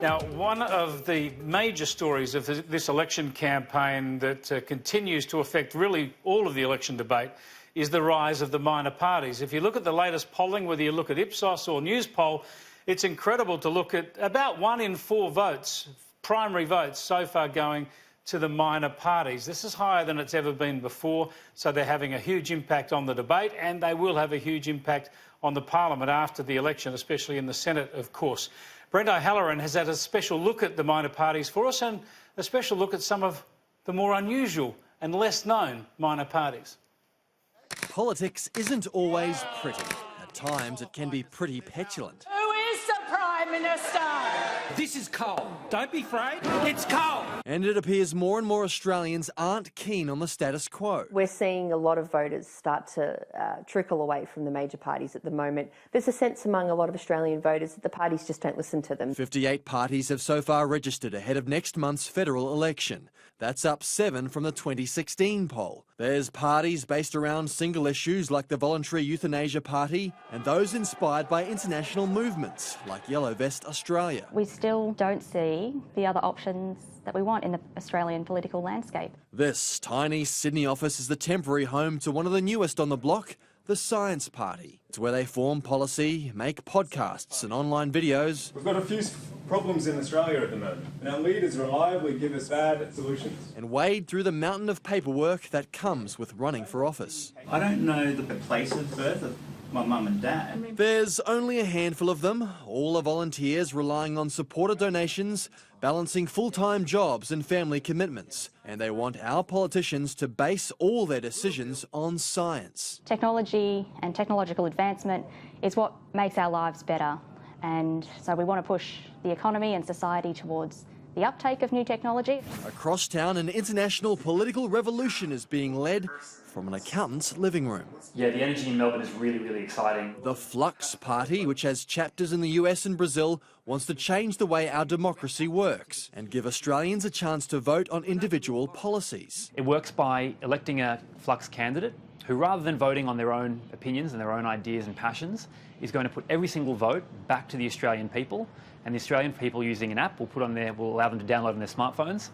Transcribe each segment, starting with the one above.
Now, one of the major stories of this election campaign that continues to affect really all of the election debate is the rise of the minor parties. If you look at the latest polling, whether you look at Ipsos or Newspoll, it's incredible to look at about 1 in 4 votes, primary votes, so far going to the minor parties. This is higher than it's ever been before, so they're having a huge impact on the debate, and they will have a huge impact on the parliament after the election, especially in the Senate, of course. Brent O'Halloran has had a special look at the minor parties for us and a special look at some of the more unusual and less known minor parties. Politics isn't always pretty. At times it can be pretty petulant. Who is the Prime Minister? This is coal. Don't be afraid. It's coal. And it appears more and more Australians aren't keen on the status quo. We're seeing a lot of voters start to trickle away from the major parties at the moment. There's a sense among a lot of Australian voters that the parties just don't listen to them. 58 parties have so far registered ahead of next month's federal election. That's up 7 from the 2016 poll. There's parties based around single issues like the Voluntary Euthanasia Party and those inspired by international movements like Yellow Vest Australia. We still don't see the other options that we want in the Australian political landscape. This tiny Sydney office is the temporary home to one of the newest on the block, the Science Party. It's where they form policy, make podcasts and online videos. We've got a few problems in Australia at the moment, and our leaders reliably give us bad solutions. And wade through the mountain of paperwork that comes with running for office. I don't know the place of birth of my mum and dad. There's only a handful of them. All are volunteers relying on supporter donations, balancing full-time jobs and family commitments. And they want our politicians to base all their decisions on science. Technology and technological advancement is what makes our lives better. And so we want to push the economy and society towards the uptake of new technology. Across town, an international political revolution is being led from an accountant's living room. Yeah, the energy in Melbourne is really, really exciting. The Flux Party, which has chapters in the US and Brazil, wants to change the way our democracy works and give Australians a chance to vote on individual policies. It works by electing a Flux candidate who, rather than voting on their own opinions and their own ideas and passions, is going to put every single vote back to the Australian people, and the Australian people, using an app will allow them to download on their smartphones,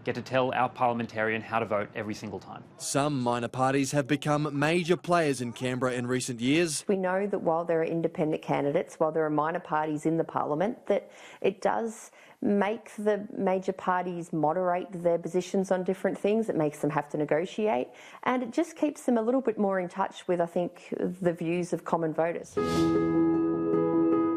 get to tell our parliamentarian how to vote every single time. Some minor parties have become major players in Canberra in recent years. We know that while there are independent candidates, while there are minor parties in the parliament, that it does make the major parties moderate their positions on different things. It makes them have to negotiate, and it just keeps them a little bit more in touch with, I think, the views of common voters.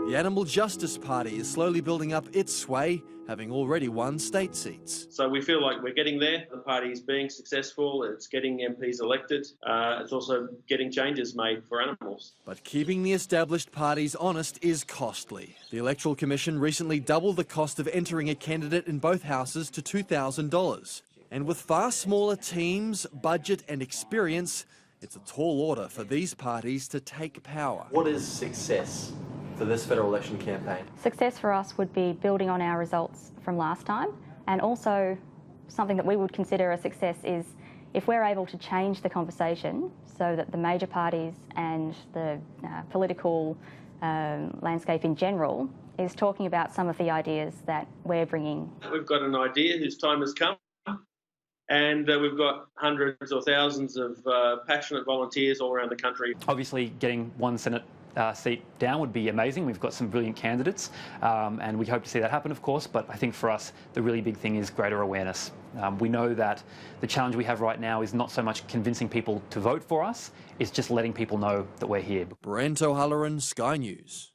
The Animal Justice Party is slowly building up its sway, having already won state seats. So we feel like we're getting there. The party is being successful. It's getting MPs elected. It's also getting changes made for animals. But keeping the established parties honest is costly. The Electoral Commission recently doubled the cost of entering a candidate in both houses to $2,000. And with far smaller teams, budget and experience, it's a tall order for these parties to take power. What is success for this federal election campaign? Success for us would be building on our results from last time, and also something that we would consider a success is if we're able to change the conversation so that the major parties and the political landscape in general is talking about some of the ideas that we're bringing. We've got an idea whose time has come, and we've got hundreds or thousands of passionate volunteers all around the country. Obviously, getting one Senate seat down would be amazing. We've got some brilliant candidates, and we hope to see that happen, of course, but I think for us the really big thing is greater awareness. We know that the challenge we have right now is not so much convincing people to vote for us, it's just letting people know that we're here. Brent O'Halloran, Sky News.